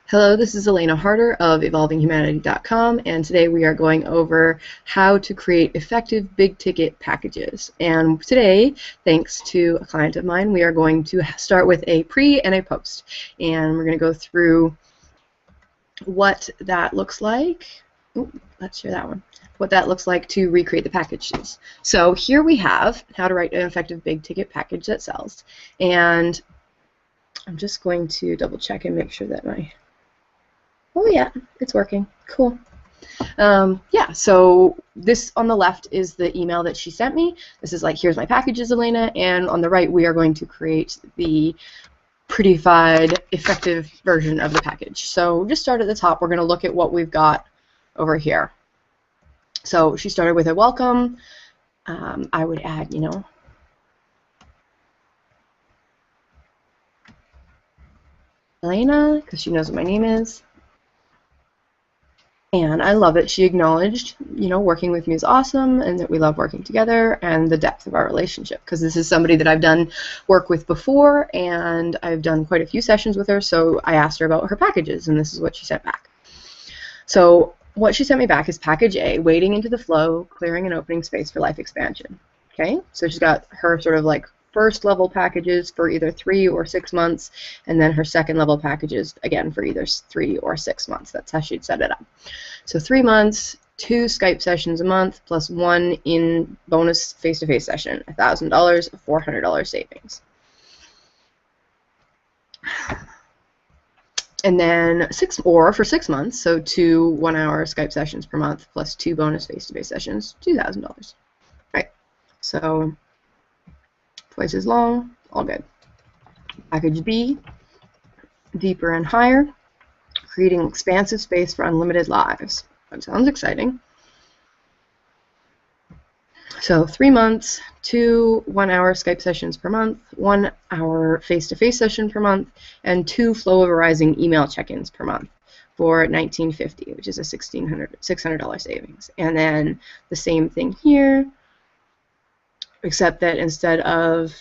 Hello, this is Elena Harder of evolvinghumanity.com, and today we are going over how to create effective big ticket packages. And today, thanks to a client of mine, we are going to start with a pre and a post. And we're going to go through what that looks like. Ooh, let's share that one. What that looks like to recreate the packages. So here we have how to write an effective big ticket package that sells. And I'm just going to double check and make sure that oh yeah, it's working. Cool. Yeah, so this on the left is the email that she sent me. This is like, here's my packages, Elena, and on the right we are going to create the prettified, effective version of the package. So just start at the top. We're going to look at what we've got over here. So she started with a welcome. I would add, Elena, because she knows what my name is. And I love it. She acknowledged, working with me is awesome and that we love working together and the depth of our relationship, because this is somebody that I've done work with before and I've done quite a few sessions with her, so I asked her about her packages and this is what she sent back. So what she sent me back is package A, wading into the flow, clearing and opening space for life expansion. Okay, so she's got her sort of like first level packages for either 3 or 6 months, and then her second level packages again for either 3 or 6 months. That's how she'd set it up. So 3 months, 2 Skype sessions a month, plus 1 in bonus face-to-face session, $1,000, $400 savings. And then for 6 months, so 2 1-hour Skype sessions per month, plus 2 bonus face-to-face sessions, $2,000. Right. So twice as long, all good. Package B, deeper and higher, creating expansive space for unlimited lives. That sounds exciting. So 3 months, 2 1-hour Skype sessions per month, 1-hour face-to-face session per month, and 2 flow of arising email check-ins per month for $1,950, which is a $600 savings. And then the same thing here, except that instead of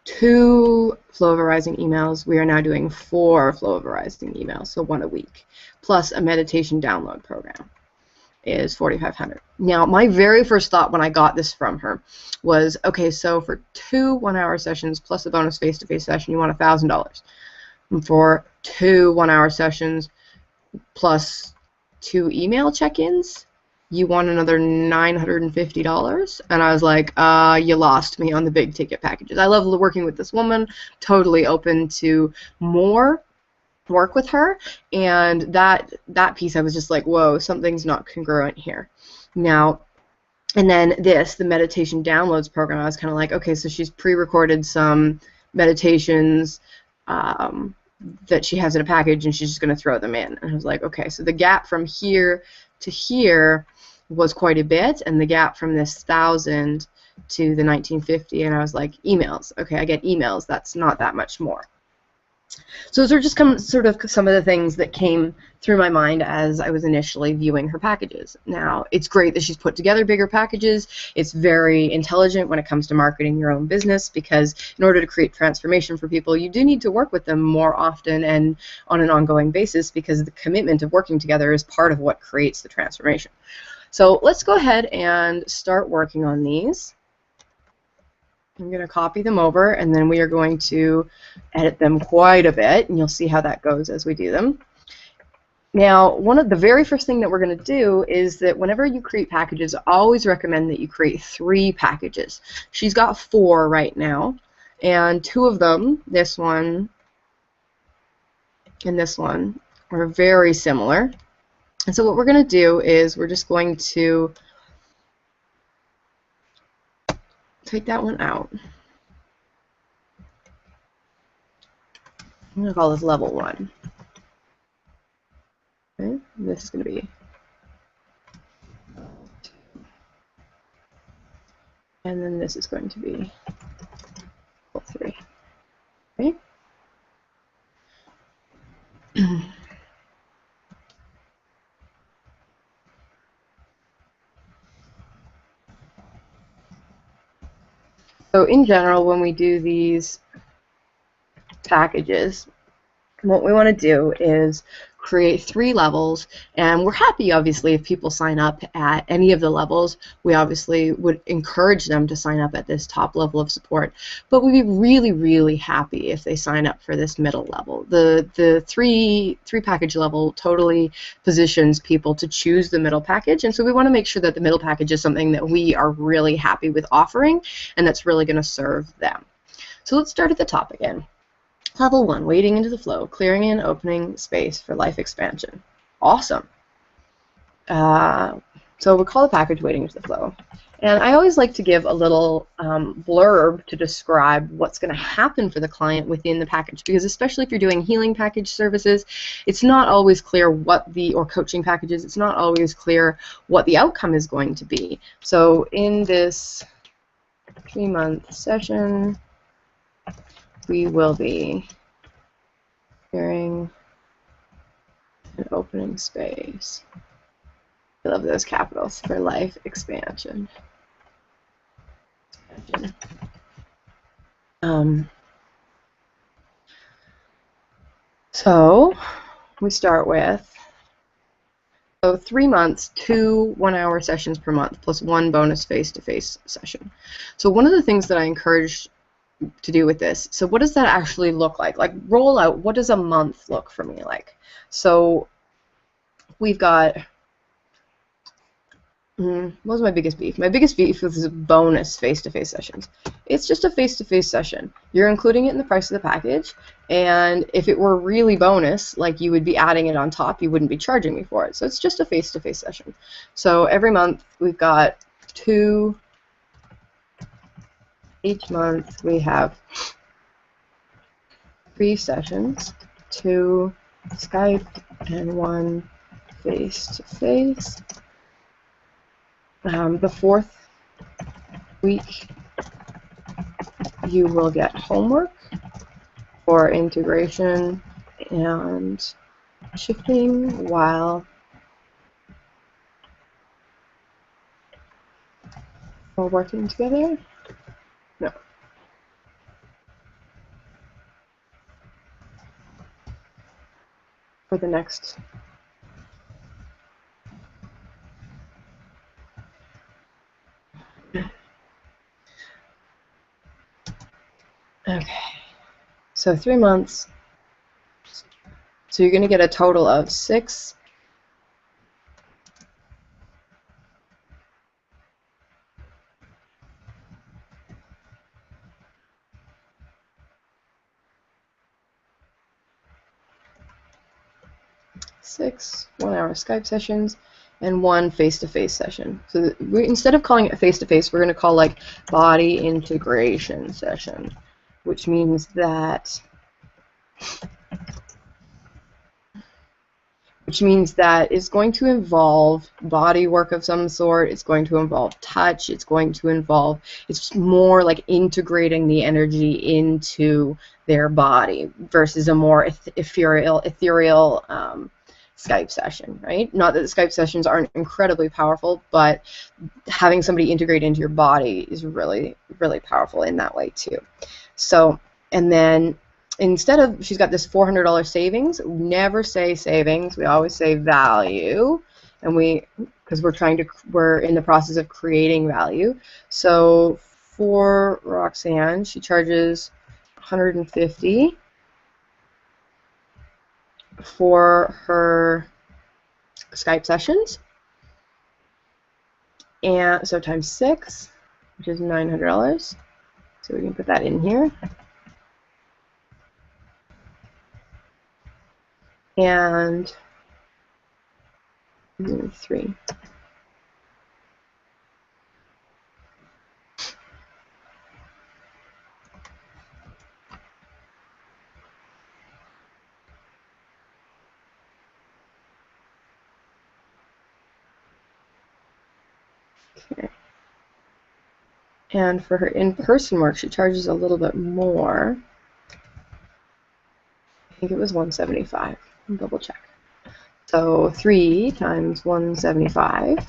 2 flow of arising emails, we are now doing 4 flow of arising emails, so 1 a week, plus a meditation download program is $4,500. Now, my very first thought when I got this from her was, okay, so for 2 1-hour sessions plus a bonus face-to-face session, you want $1,000. And for 2 1-hour sessions plus 2 email check-ins, you want another $950. And I was like, you lost me on the big ticket packages. I love working with this woman, totally open to more work with her, and that piece I was just like, whoa, something's not congruent here. Now, and then the meditation downloads program, I was kind of like, okay, so she's pre-recorded some meditations that she has in a package and she's just going to throw them in. And I was like, okay, so the gap from here to here was quite a bit, and the gap from this 1,000 to the 1950, and I was like, emails. Okay, I get emails. That's not that much more. So those are just sort of some of the things that came through my mind as I was initially viewing her packages. Now, it's great that she's put together bigger packages. It's very intelligent when it comes to marketing your own business, because in order to create transformation for people, you do need to work with them more often and on an ongoing basis, because the commitment of working together is part of what creates the transformation. So let's go ahead and start working on these. I'm going to copy them over, and then we are going to edit them quite a bit, and you'll see how that goes as we do them. Now, one of the very first thing that we're going to do is that whenever you create packages, I always recommend that you create 3 packages. She's got 4 right now, and 2 of them, this one and this one, are very similar. And so what we're going to do is we're just going to take that one out. I'm going to call this level 1. Okay, this is going to be, and then this is going to be level 3. Okay. So in general, when we do these packages, what we want to do is create 3 levels, and we're happy obviously if people sign up at any of the levels. We obviously would encourage them to sign up at this top level of support, but we'd be really happy if they sign up for this middle level. The three package level totally positions people to choose the middle package, and so we want to make sure that the middle package is something that we are really happy with offering and that's really going to serve them. So let's start at the top again. Level 1, wading into the flow, clearing and opening space for life expansion. Awesome. So we'll call the package wading into the flow. And I always like to give a little blurb to describe what's going to happen for the client within the package, because especially if you're doing healing package services, it's not always clear what or coaching packages, it's not always clear what the outcome is going to be. So in this 3-month session, we will be clearing and opening space. I love those capitals, for life expansion. So we start with 3 months, 2 one-hour sessions per month, plus 1 bonus face-to-face session. So one of the things that I encourage to do with this, so what does that actually look like? Like, roll out, what does a month look for me like? So we've got, what was my biggest beef? My biggest beef was bonus face-to-face sessions. It's just a face-to-face session. You're including it in the price of the package, and if it were really bonus, like you would be adding it on top, you wouldn't be charging me for it. So it's just a face-to-face session. So every month we've got 2. Each month we have 3 sessions, 2 Skype and 1 face-to-face. The 4th week you will get homework for integration and shifting while we're working together. No. For the next okay, so 3 months, so you're going to get a total of 6 one-hour Skype sessions and 1 face-to-face session. So instead of calling it face-to-face, we're going to call like body integration session, which means that it's going to involve body work of some sort, it's going to involve touch, it's more like integrating the energy into their body versus a more ethereal Skype session, right? Not that the Skype sessions aren't incredibly powerful, but having somebody integrate into your body is really powerful in that way too. So, and then instead of, she's got this $400 savings, we never say savings, we always say value, and because we're in the process of creating value. So for Roxanne, she charges $150 for her Skype sessions, and so times 6, which is $900. So we can put that in here. And 3. Okay. And for her in-person work, she charges a little bit more. I think it was $175. Double check. So 3 times 175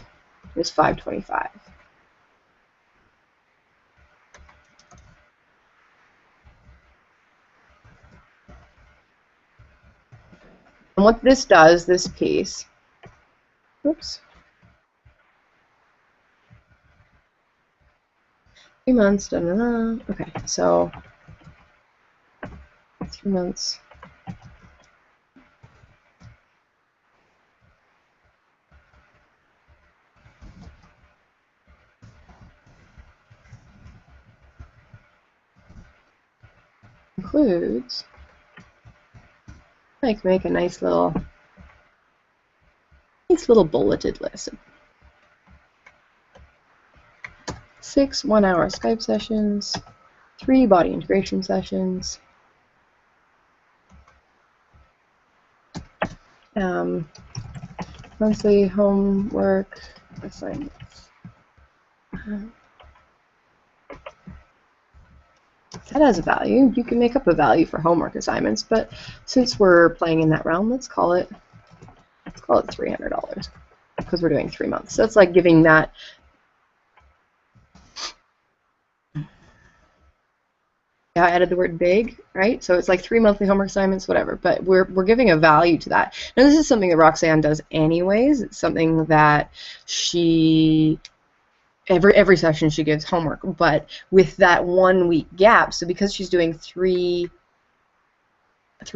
is $525. And what this does, this piece, oops, 3 months, da, da, da. Okay, so 3 months. Includes, like, make a nice little bulleted list. 6 1-hour Skype sessions, 3 body integration sessions, monthly homework assignments. That has a value. You can make up a value for homework assignments, but since we're playing in that realm, let's call it $300 because we're doing 3 months. So it's like giving that. Yeah, I added the word big, right? So it's like 3 monthly homework assignments, whatever. But we're giving a value to that. Now this is something that Roxanne does anyways. It's something that she every session she gives homework, but with that 1 week gap. So because she's doing three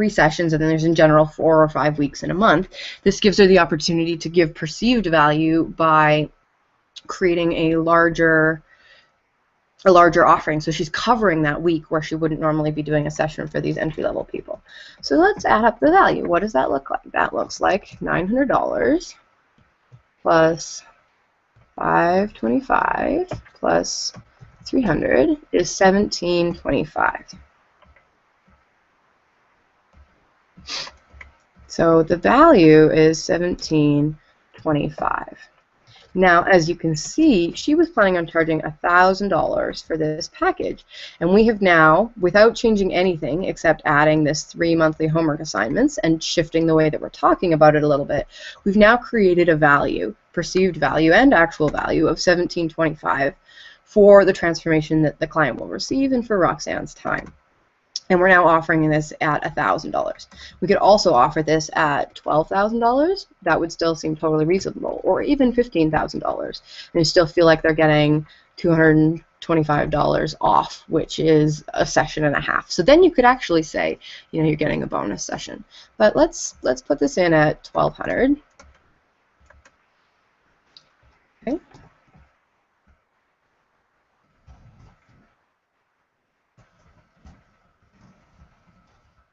sessions, and then there's in general 4 or 5 weeks in a month, this gives her the opportunity to give perceived value by creating a larger offering. So she's covering that week where she wouldn't normally be doing a session for these entry-level people. So let's add up the value. What does that look like? That looks like $900 plus $525 plus 300 is $1,725. So the value is $1,725. Now, as you can see, she was planning on charging $1,000 for this package, and we have now, without changing anything except adding this 3 monthly homework assignments and shifting the way that we're talking about it a little bit, we've now created a value, perceived value and actual value of $1,725 for the transformation that the client will receive and for Roxanne's time. And we're now offering this at $1,000. We could also offer this at $12,000. That would still seem totally reasonable, or even $15,000. And you still feel like they're getting $225 off, which is a session and a half. So then you could actually say, you know, you're getting a bonus session. But let's put this in at $1,200. Okay.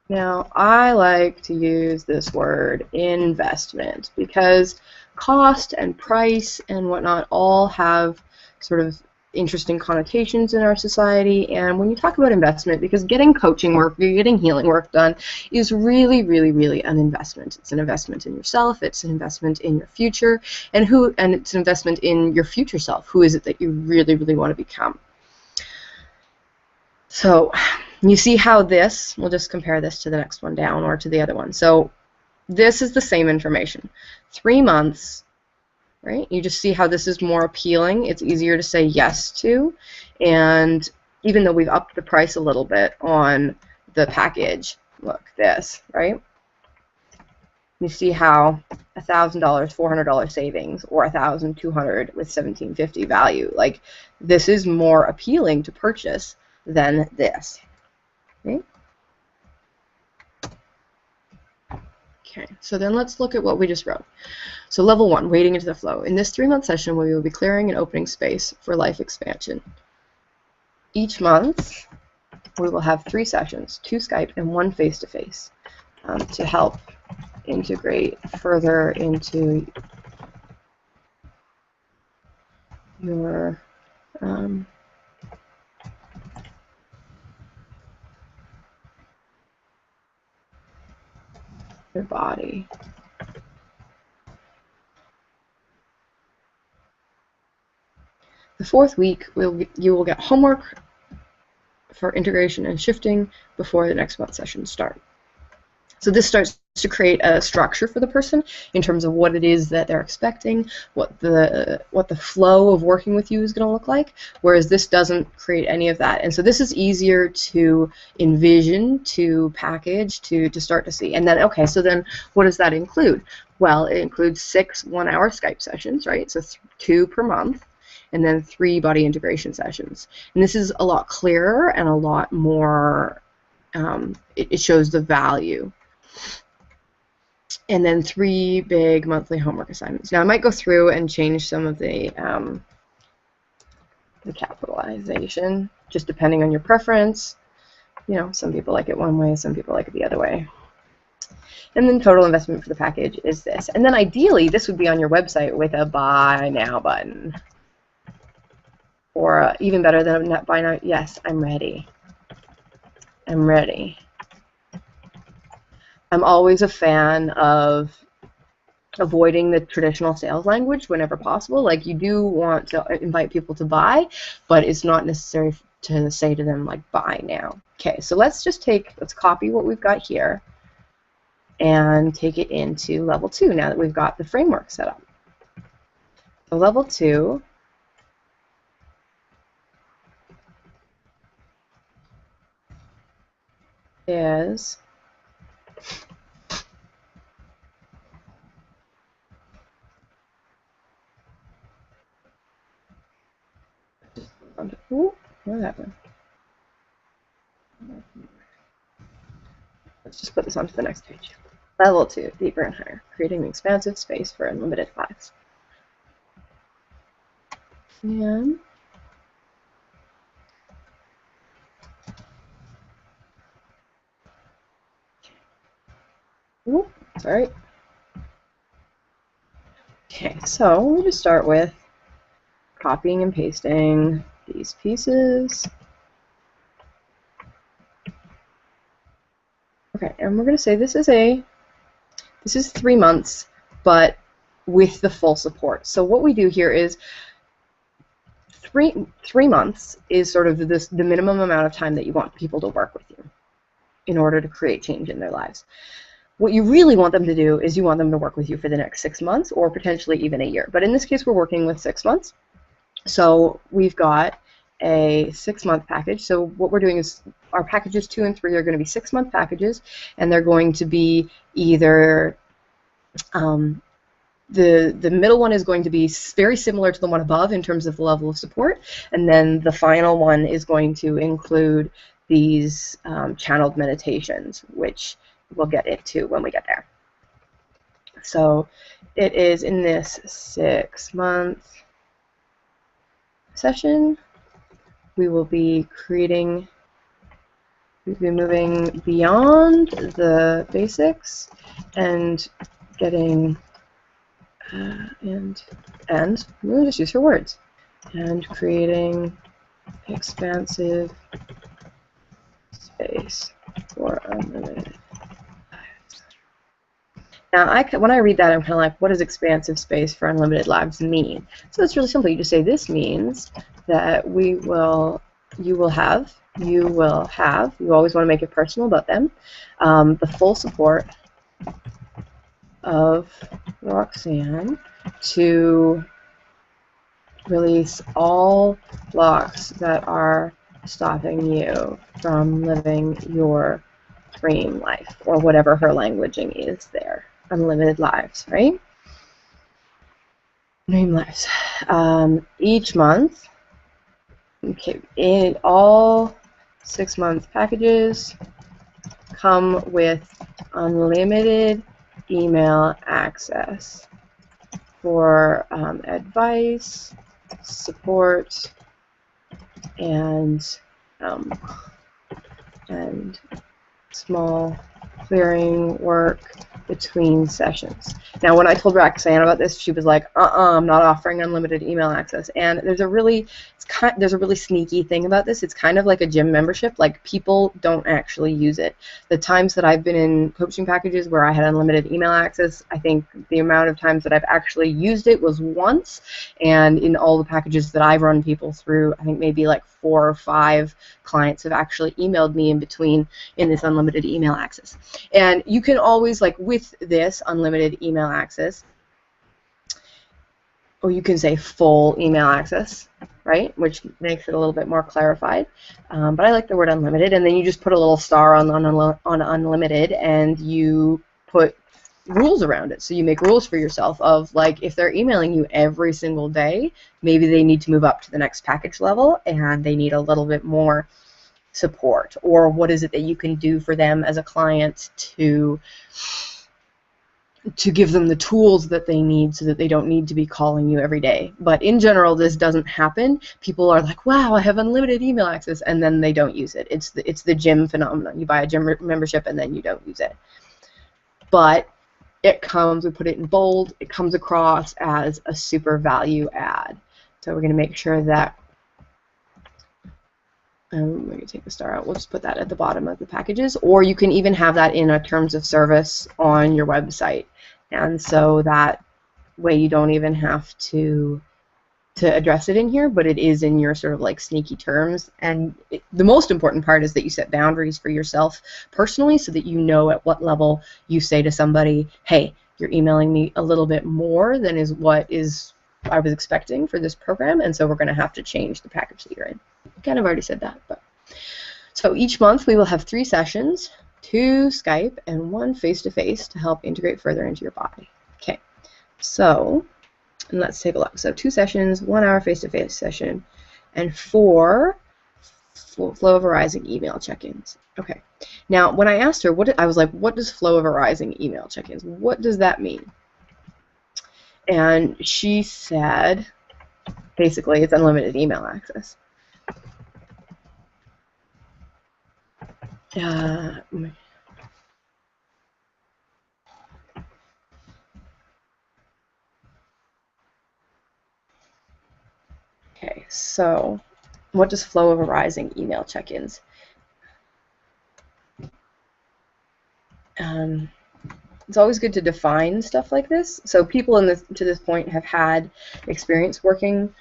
Now, I like to use this word investment because cost and price and whatnot all have sort of interesting connotations in our society. And when you talk about investment, because getting coaching work, getting healing work done is really, really, really an investment. It's an investment in yourself. It's an investment in your future. And it's an investment in your future self. Who is it that you really, really want to become? So you see how this, we'll just compare this to the next one down or to the other one. So this is the same information. 3 months, right? You just see how this is more appealing. It's easier to say yes to. And even though we've upped the price a little bit on the package, look, this, right? You see how $1,000, $400 savings, or $1,200 with $1,750 value. Like, this is more appealing to purchase than this. Okay? Okay, so then let's look at what we just wrote. So level 1, wading into the flow. In this 3-month session, we will be clearing and opening space for life expansion. Each month, we will have 3 sessions, 2 Skype and 1 face-to-face, to help integrate further into your body. The 4th week, you will get homework for integration and shifting before the next month sessions start. So this starts to create a structure for the person in terms of what it is that they're expecting, what the flow of working with you is going to look like, whereas this doesn't create any of that. And so this is easier to envision, to package, to start to see. And then, okay, so then what does that include? Well, it includes 6 one-hour Skype sessions, right? So 2 per month, and then 3 body integration sessions. And this is a lot clearer and a lot more, it shows the value. And then 3 big monthly homework assignments. Now I might go through and change some of the capitalization, just depending on your preference. You know, some people like it one way, some people like it the other way. And then total investment for the package is this. And then ideally, this would be on your website with a buy now button. Or even better than a buy now, yes, I'm ready. I'm ready. I'm always a fan of avoiding the traditional sales language whenever possible. Like, you do want to invite people to buy, but it's not necessary to say to them, like, buy now. Okay, so let's copy what we've got here and take it into level 2 now that we've got the framework set up. So level 2 is ooh, what happened? Let's just put this onto the next page. Level 2, deeper and higher, creating an expansive space for unlimited lives. And ooh, sorry. Okay, so we'll just start with copying and pasting these pieces. Okay, and we're going to say this is 3 months, but with the full support. So what we do here is three months is sort of the minimum amount of time that you want people to work with you in order to create change in their lives. What you really want them to do is you want them to work with you for the next 6 months or potentially even a year. But in this case, we're working with 6 months. So we've got a 6-month package. So what we're doing is our packages 2 and 3 are going to be 6-month packages, and they're going to be either the middle one is going to be very similar to the one above in terms of the level of support, and then the final one is going to include these channeled meditations, which we'll get into when we get there. So it is in this 6-month session, we will be moving beyond the basics and getting and we'll just use her words, and creating expansive space for unlimited. Now, when I read that, I'm kind of like, what does expansive space for unlimited lives mean? So it's really simple. You just say this means that you always want to make it personal about them, the full support of Roxanne to release all blocks that are stopping you from living your dream life, or whatever her languaging is there. Unlimited lives, right? Dream lives. Each month, okay, in all 6-month packages come with unlimited email access for advice, support, and small clearing work between sessions. Now, when I told Roxanne about this, she was like, I'm not offering unlimited email access. And there's a really sneaky thing about this. It's kind of like a gym membership. Like, people don't actually use it. The times that I've been in coaching packages where I had unlimited email access, I think the amount of times that I've actually used it was once. And in all the packages that I've run people through, I think maybe like 4 or 5 clients have actually emailed me in between in this unlimited email access. And you can always, like with this unlimited email access, or you can say full email access, right, which makes it a little bit more clarified. But I like the word unlimited, and then you just put a little star on unlimited, and you put rules around it. So you make rules for yourself of, like, if they're emailing you every single day, maybe they need to move up to the next package level and they need a little bit more support. Or what is it that you can do for them as a client to give them the tools that they need so that they don't need to be calling you every day. But in general, this doesn't happen. People are like, wow, I have unlimited email access, and then they don't use it. It's the gym phenomenon. You buy a gym membership and then you don't use it. But it comes, we put it in bold, it comes across as a super value add. So we're going to make sure that, we're going to take the star out, we'll just put that at the bottom of the packages, or you can even have that in a terms of service on your website. And so that way you don't even have to address it in here, but it is in your sort of like sneaky terms. And the most important part is that you set boundaries for yourself personally so that you know at what level you say to somebody, hey, you're emailing me a little bit more than is what I was expecting for this program, and so we're going to have to change the package that you're in. I kind of already said that. But so each month we will have 3 sessions, 2 Skype and 1 face-to-face to help integrate further into your body. Okay, so and let's take a look. So 2 sessions, 1 hour face-to-face session, and 4 flow of arising email check-ins. Okay. Now, when I asked her, I was like, what does flow of arising email check-ins? What does that mean? And she said, basically, it's unlimited email access. Okay, so what does flow of arising email check-ins? It's always good to define stuff like this. So people to this point have had experience working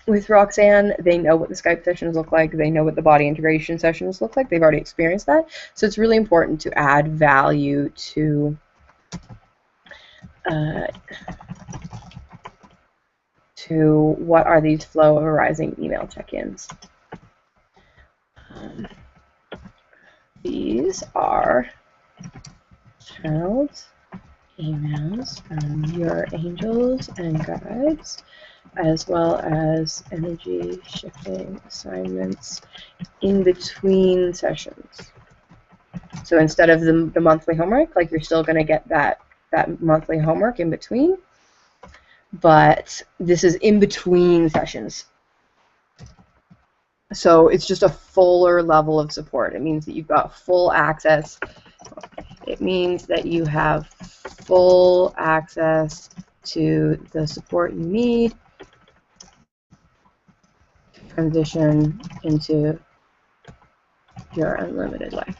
with Roxanne. They know what the Skype sessions look like. They know what the body integration sessions look like. They've already experienced that. So it's really important to add value to what are these flow of arising email check-ins. These are channeled emails from your angels and guides, as well as energy shifting assignments in between sessions. So instead of the monthly homework, like, you're still going to get that monthly homework in between, but this is in between sessions. So it's just a fuller level of support. It means that you've got full access. It means that you have full access to the support you need to transition into your unlimited life.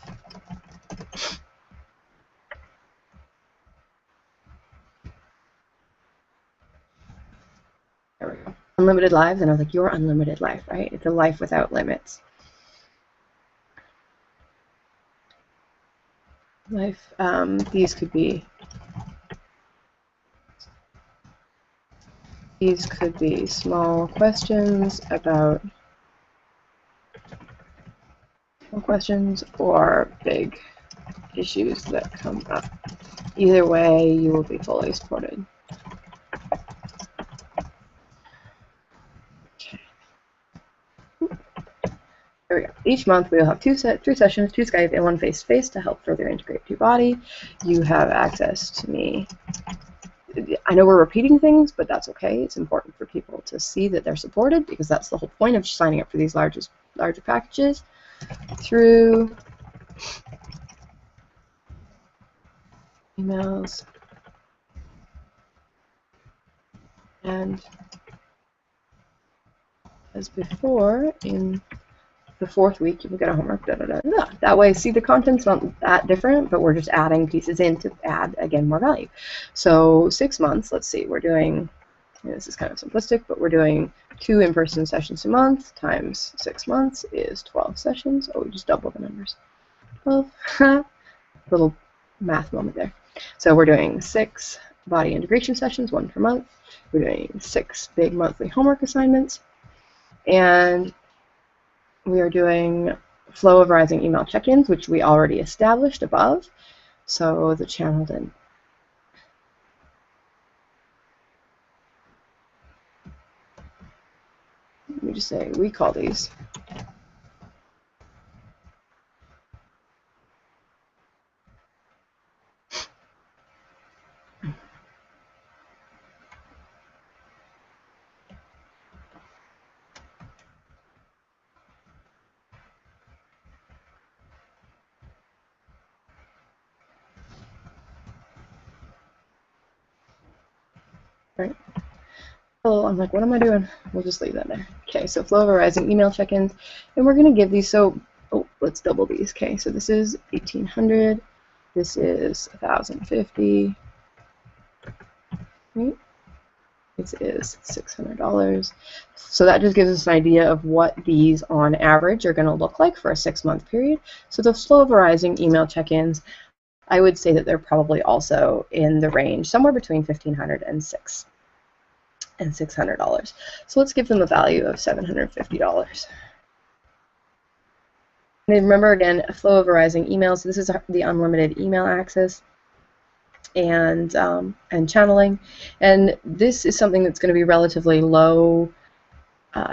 There we go. Unlimited lives, and I was like, your unlimited life, right? It's a life without limits. Life, these could be small questions about or big issues that come up. Either way, you will be fully supported. Okay. There we go. Each month we will have 3 sessions, 2 Skype, and 1 face-to-face to help further integrate your body. You have access to me. I know we're repeating things, but that's okay. It's important for people to see that they're supported, because that's the whole point of signing up for these larger packages. Through emails and as before, in the 4th week you will get a homework. That way, see, the content's not that different, but we're just adding pieces in to add, again, more value. So 6 months, let's see, we're doing this is kind of simplistic, but we're doing 2 in-person sessions a month times 6 months is 12 sessions. Oh, we just doubled the numbers. 12. Little math moment there. So we're doing 6 body integration sessions, 1 per month. We're doing 6 big monthly homework assignments. And we are doing flow of rising email check-ins, which we already established above. So the channel didn't. Let me just say, we call these. Right? Oh, I'm like, what am I doing? We'll just leave that there. Okay, so flow of rising email check-ins, and we're going to give these, so, oh, let's double these. Okay, so this is 1,800, this is 1,050, right? This is $600. So that just gives us an idea of what these on average are going to look like for a 6-month period. So the flow of rising email check-ins, I would say that they're probably also in the range somewhere between $1,500 and $600. So let's give them a value of $750. And remember again, a flow of rising emails. So this is the unlimited email access and channeling. And this is something that's going to be relatively low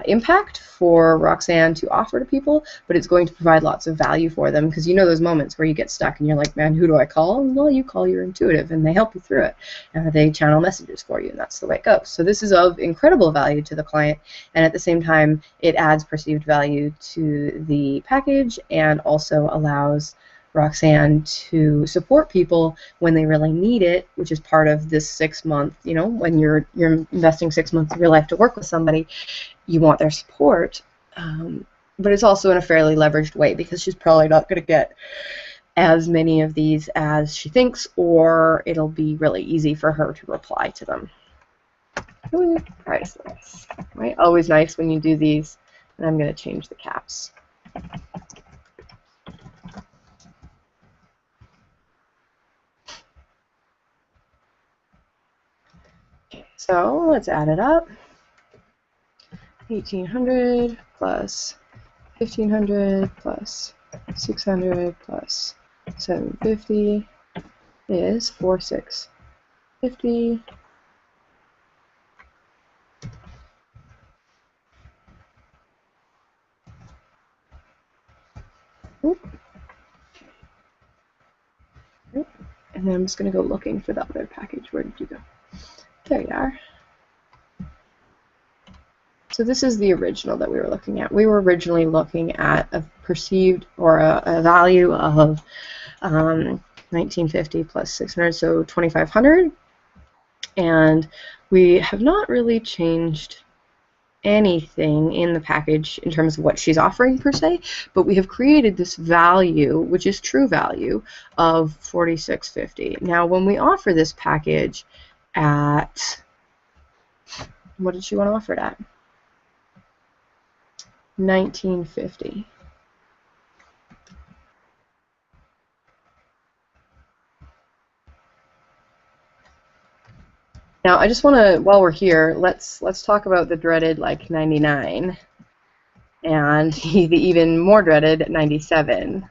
impact for Roxanne to offer to people, but it's going to provide lots of value for them, because you know those moments where you get stuck and you're like, man, who do I call? Well, you call your intuitive and they help you through it, and they channel messages for you, and that's the way it goes. So this is of incredible value to the client, and at the same time it adds perceived value to the package and also allows Roxanne to support people when they really need it, which is part of this 6-month, you know, when you're investing 6 months of your life to work with somebody, you want their support, but it's also in a fairly leveraged way, because she's probably not going to get as many of these as she thinks, or it'll be really easy for her to reply to them. Ooh, priceless, right? Always nice when you do these, and I'm going to change the caps. Okay, so let's add it up. 1,800 plus 1,500 plus 600 plus 750 is 4,650. And then I'm just going to go looking for the other package. Where did you go? There you are. So this is the original that we were looking at. We were originally looking at a perceived, or a value of 1,950 plus 600, so 2,500. And we have not really changed anything in the package in terms of what she's offering per se, but we have created this value, which is true value, of $4,650. Now when we offer this package at, what did she want to offer it at? $1,950. Now I just want to, while we're here, let's talk about the dreaded like 99 and the even more dreaded 97,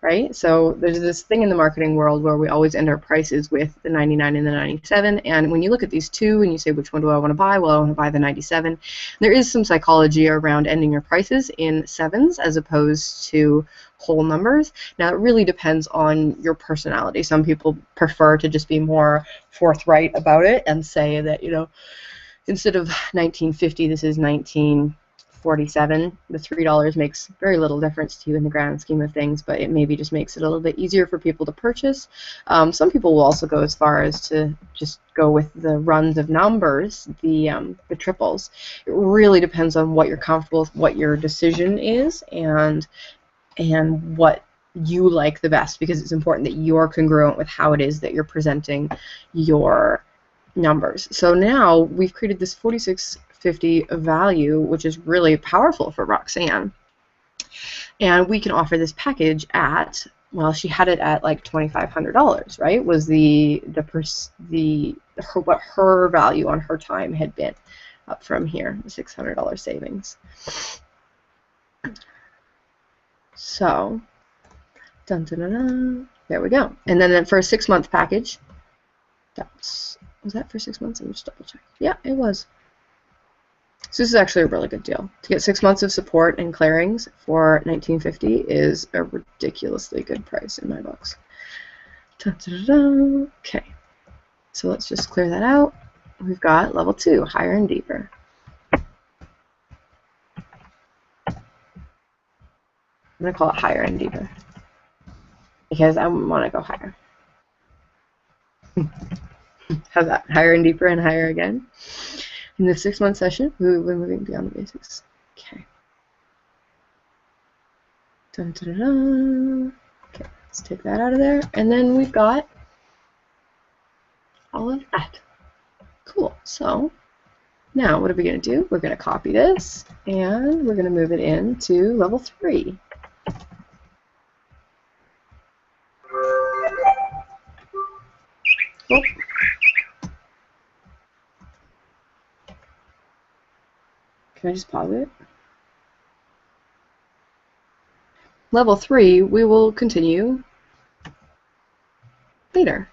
right? So there's this thing in the marketing world where we always end our prices with the 99 and the 97, and when you look at these two and you say, which one do I want to buy? Well, I want to buy the 97. There is some psychology around ending your prices in sevens as opposed to whole numbers. Now it really depends on your personality. Some people prefer to just be more forthright about it and say that, you know, instead of 1950, this is 1947. The $3 makes very little difference to you in the grand scheme of things, but it maybe just makes it a little bit easier for people to purchase. Some people will also go as far as to just go with the runs of numbers, the triples. It really depends on what you're comfortable with, what your decision is, and what you like the best, because it's important that you're congruent with how it is that you're presenting your numbers. So now we've created this 4650 value, which is really powerful for Roxanne. And we can offer this package at, well, she had it at like $2,500, right? Was what her value on her time had been up from here, the $600 savings. So, dun, dun, dun, dun, there we go. And then for a 6-month package, was that for 6 months? Let me just double check. Yeah, it was. So this is actually a really good deal. To get 6 months of support and clearings for $1,950 is a ridiculously good price in my books. Dun, dun, dun, dun. Okay, so let's just clear that out. We've got level 2, higher and deeper. I'm going to call it higher and deeper because I want to go higher. How's that? Higher and deeper and higher again. In the 6-month session, we will be moving beyond the basics. Okay. Dun, dun, dun, dun. Okay, let's take that out of there. And then we've got all of that. Cool. So now what are we going to do? We're going to copy this and we're going to move it into level 3. Oh. Can I just pause it? Level 3, we will continue later.